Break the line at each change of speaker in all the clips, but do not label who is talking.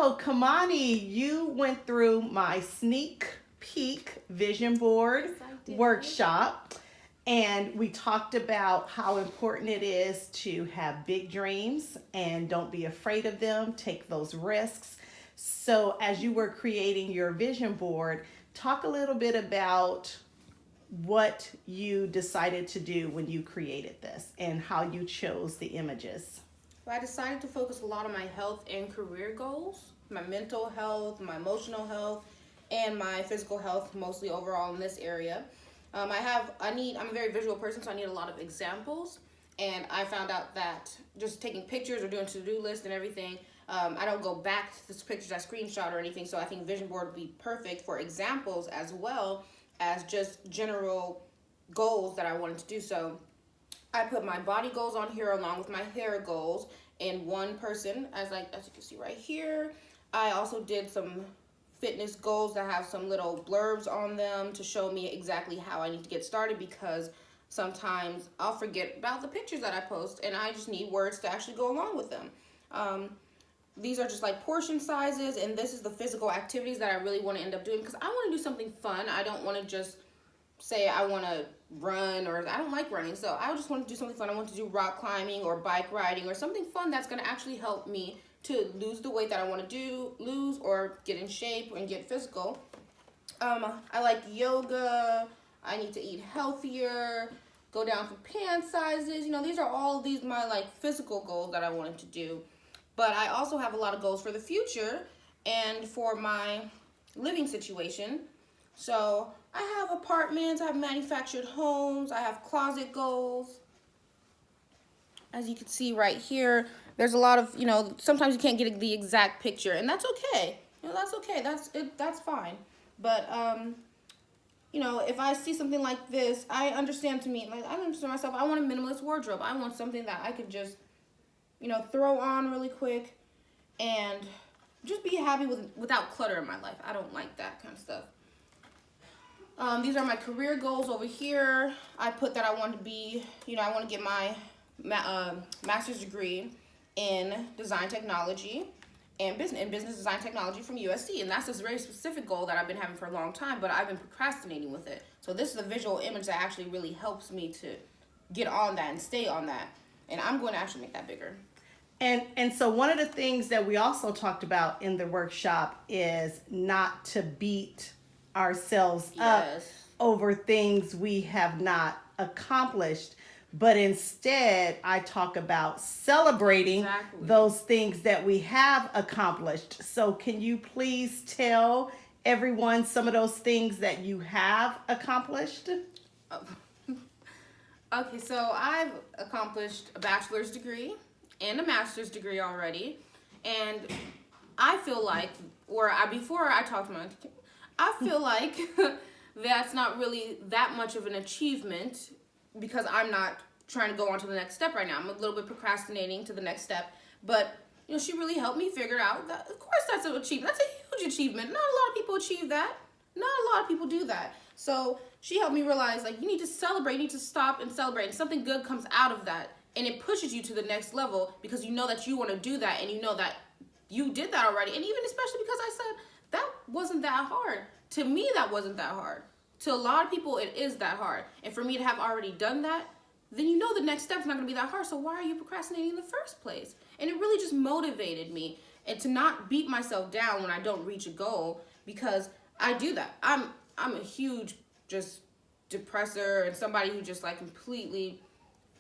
So, Kamani, you went through my sneak peek vision board
Yes, I did.
workshop, and we talked about how important it is to have big dreams and don't be afraid of them, take those risks. So, as you were creating your vision board, talk a little bit about what you decided to do when you created this and how you chose the images.
So I decided to focus a lot on my health and career goals, my mental health, my emotional health, and my physical health, mostly overall in this area. I'm a very visual person, so I need a lot of examples. And I found out that just taking pictures or doing to-do list and everything, I don't go back to the pictures I screenshot or anything. So I think vision board would be perfect for examples as well as just general goals that I wanted to do. So I put my body goals on here along with my hair goals in one person, as you can see right here. I also did some fitness goals that have some little blurbs on them to show me exactly how I need to get started, because sometimes I'll forget about the pictures that I post and I just need words to actually go along with them. These are just like portion sizes, and this is the physical activities that I really want to end up doing, because I want to do something fun. I don't want to just say I want to run, or I don't like running, so I just want to do something fun. I want to do rock climbing or bike riding or something fun that's going to actually help me to lose the weight that I want to lose, or get in shape and get physical. I like yoga. I need to eat healthier, go down for pant sizes. These are all these my like physical goals that I wanted to do. But I also have a lot of goals for the future and for my living situation. So I have apartments, I have manufactured homes, I have closet goals. As you can see right here, there's a lot of, sometimes you can't get the exact picture, and that's okay. That's okay. That's fine. But if I see something like this, I understand myself. I want a minimalist wardrobe. I want something that I could just, throw on really quick and just be happy without clutter in my life. I don't like that kind of stuff. These are my career goals over here. I put that I want to be, I want to get my master's degree in design technology and business design technology from USC. And that's a very specific goal that I've been having for a long time, but I've been procrastinating with it. So this is a visual image that actually really helps me to get on that and stay on that. And I'm going to actually make that bigger.
And so one of the things that we also talked about in the workshop is not to beat ourselves up over things we have not accomplished, but instead I talk about celebrating those things that we have accomplished. So can you please tell everyone some of those things that you have accomplished?
Okay, so I've accomplished a bachelor's degree and a master's degree already, and I feel like, before I talked to I feel like that's not really that much of an achievement, because I'm not trying to go on to the next step right now. I'm a little bit procrastinating to the next step, but she really helped me figure out that, of course, that's an achievement. That's a huge achievement. Not a lot of people achieve that. Not a lot of people do that. So she helped me realize, you need to celebrate. You need to stop and celebrate. And something good comes out of that, and it pushes you to the next level, because you know that you want to do that, and you know that you did that already. And even especially because I said that wasn't that hard. To me, that wasn't that hard. To a lot of people, it is that hard. And for me to have already done that, then the next step's not going to be that hard. So why are you procrastinating in the first place? And it really just motivated me, and to not beat myself down when I don't reach a goal, because I do that. I'm a huge just depressor, and somebody who just completely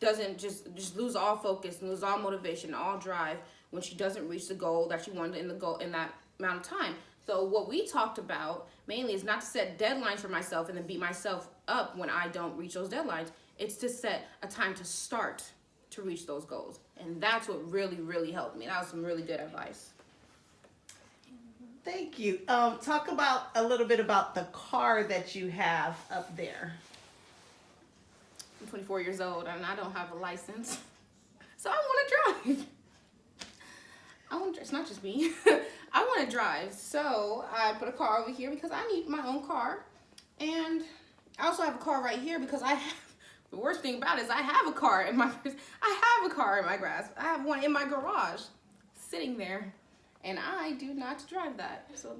doesn't just lose all focus and lose all motivation, all drive when she doesn't reach the goal that she wanted in that amount of time. So what we talked about mainly is not to set deadlines for myself and then beat myself up when I don't reach those deadlines. It's to set a time to start to reach those goals. And that's what really, really helped me. That was some really good advice.
Thank you. Talk about a little bit about the car that you have up there.
I'm 24 years old and I don't have a license, so I want to drive. It's not just me. I want to drive, so I put a car over here because I need my own car, and I also have a car right here because the worst thing about it is I have a car in my grasp. I have one in my garage, sitting there, And I do not drive that. So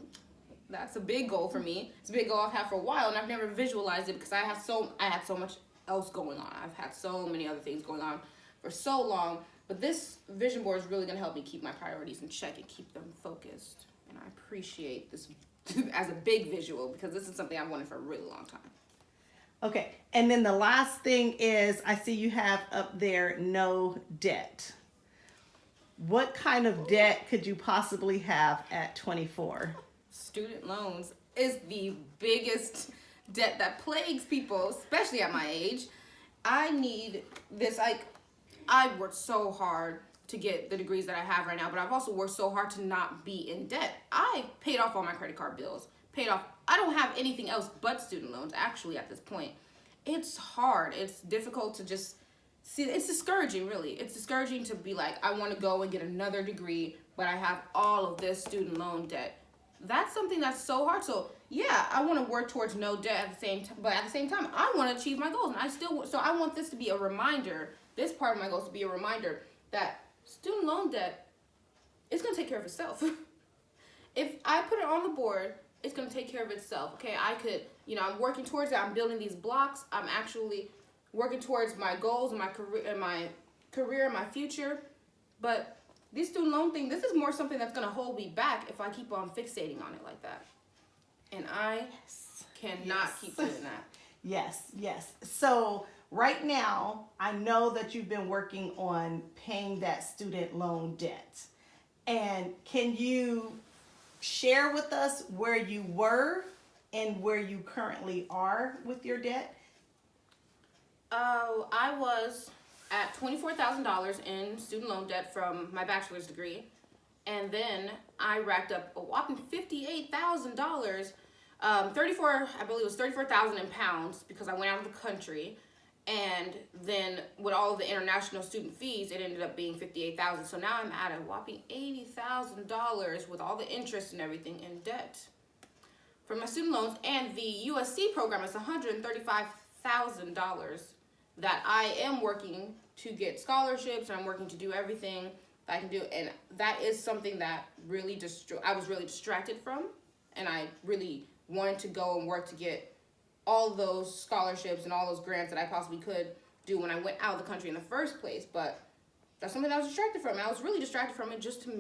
that's a big goal for me. It's a big goal I've had for a while, and I've never visualized it because I had so much else going on. I've had so many other things going on for so long. But this vision board is really going to help me keep my priorities in check and keep them focused. And I appreciate this as a big visual because this is something I've wanted for a really long time.
Okay, and then the last thing is I see you have up there no debt. What kind of debt could you possibly have at 24?
Student loans is the biggest debt that plagues people, especially at my age. I need this, I worked so hard to get the degrees that I have right now, but I've also worked so hard to not be in debt. I paid off all my credit card bills, I don't have anything else but student loans actually at this point. It's hard, it's difficult to just see, it's discouraging really. It's discouraging to be like, I want to go and get another degree, but I have all of this student loan debt. That's something that's so hard. So yeah, I want to work towards no debt at the same time, but at the same time, I want to achieve my goals, and I want this to be a reminder. This part of my goals to be a reminder that student loan debt is going to take care of itself. If I put it on the board, it's going to take care of itself. Okay, I could, I'm working towards it. I'm building these blocks. I'm actually working towards my goals and my career and my future. But this student loan thing, this is more something that's going to hold me back if I keep on fixating on it like that. And I cannot keep doing that.
Yes. So right now, I know that you've been working on paying that student loan debt. And can you share with us where you were and where you currently are with your debt?
Oh, I was at $24,000 in student loan debt from my bachelor's degree. And then I racked up a whopping $58,000, I believe it was 34,000 in pounds because I went out of the country. And then with all of the international student fees, it ended up being $58,000. So now I'm at a whopping $80,000 with all the interest and everything in debt for my student loans. And the USC program is $135,000 that I am working to get scholarships, and I'm working to do everything that I can do. And that is something that really I was really distracted from, and I really wanted to go and work to get all those scholarships and all those grants that I possibly could do when I went out of the country in the first place. But that's something I was distracted from. I was really distracted from it just to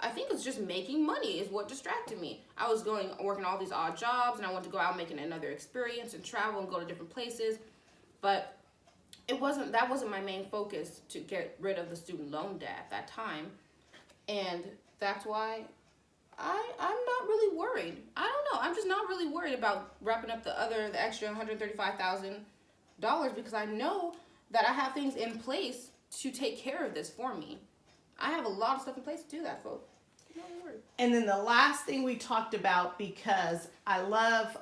I think it's just making money is what distracted me. I was working all these odd jobs, and I wanted to go out making another experience and travel and go to different places. But that wasn't my main focus to get rid of the student loan debt at that time. And that's why I'm not really worried. I don't know. I'm just not really worried about wrapping up the extra $135,000 because I know that I have things in place to take care of this for me. I have a lot of stuff in place to do that, folks. No worries.
And then the last thing we talked about, because I love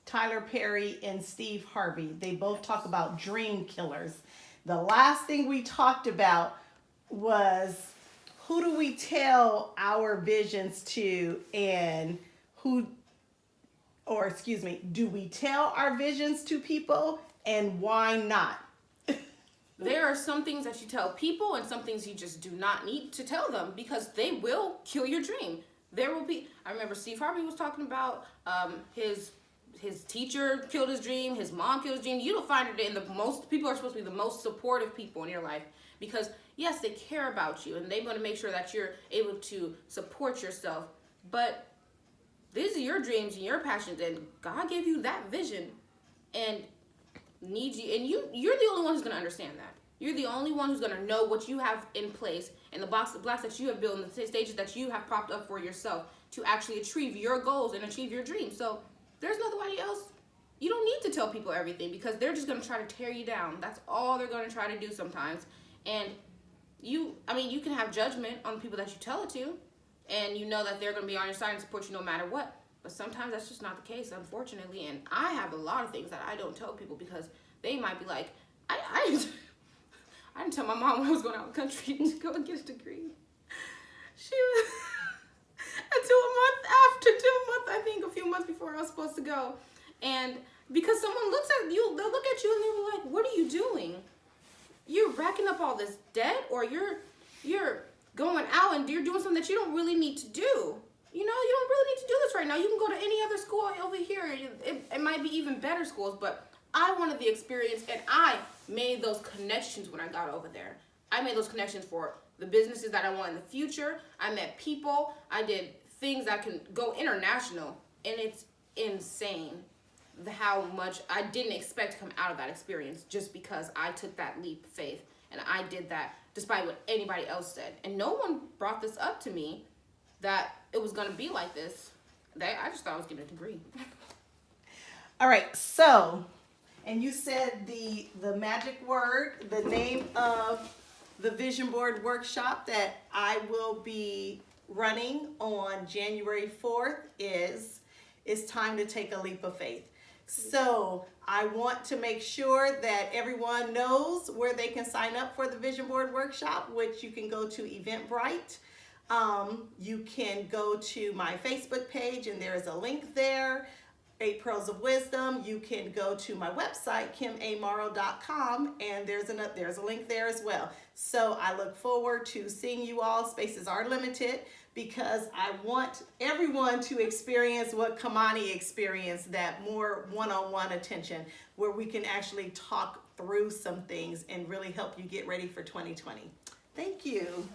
Tyler Perry and Steve Harvey. They both talk about dream killers. The last thing we talked about was, who do we tell our visions to, and do we tell our visions to people, and why not?
There are some things that you tell people and some things you just do not need to tell them because they will kill your dream. I remember Steve Harvey was talking about his teacher killed his dream, his mom killed his dream. You don't find it in people are supposed to be the most supportive people in your life because yes, they care about you and they want to make sure that you're able to support yourself. But these are your dreams and your passions, and God gave you that vision and needs you, and you're the only one who's going to understand that. You're the only one who's going to know what you have in place and the blocks that you have built and the stages that you have propped up for yourself to actually achieve your goals and achieve your dreams. So there's nobody else. You don't need to tell people everything because they're just going to try to tear you down. That's all they're going to try to do sometimes. And you can have judgment on the people that you tell it to, and you know that they're going to be on your side and support you no matter what. But sometimes that's just not the case, unfortunately. And I have a lot of things that I don't tell people because they might be like, I didn't tell my mom when I was going out of the country to go and get a degree. She was until I think a few months before I was supposed to go. And because someone looks at you, they'll look at you and they'll be like, what are you doing? You're racking up all this debt, or you're going out and you're doing something that you don't really need to do. You know, you don't really need to do this right now. You can go to any other school over here. It might be even better schools, but I wanted the experience, and I made those connections when I got over there. I made those connections for the businesses that I want in the future. I met people. I did things that can go international, and it's insane how much I didn't expect to come out of that experience just because I took that leap of faith, and I did that despite what anybody else said. And no one brought this up to me that it was going to be like this. I just thought I was getting a degree.
All right, so, and you said the magic word, the name of the vision board workshop that I will be running on January 4th is "It's Time to Take a Leap of Faith." So I want to make sure that everyone knows where they can sign up for the vision board workshop, which you can go to Eventbrite. You can go to my Facebook page, and there is a link there, 8 Pearls of Wisdom. You can go to my website, kimamorrow.com, and there's a link there as well. So I look forward to seeing you all. Spaces are limited because I want everyone to experience what Kamani experienced, that more one-on-one attention where we can actually talk through some things and really help you get ready for 2020. Thank you.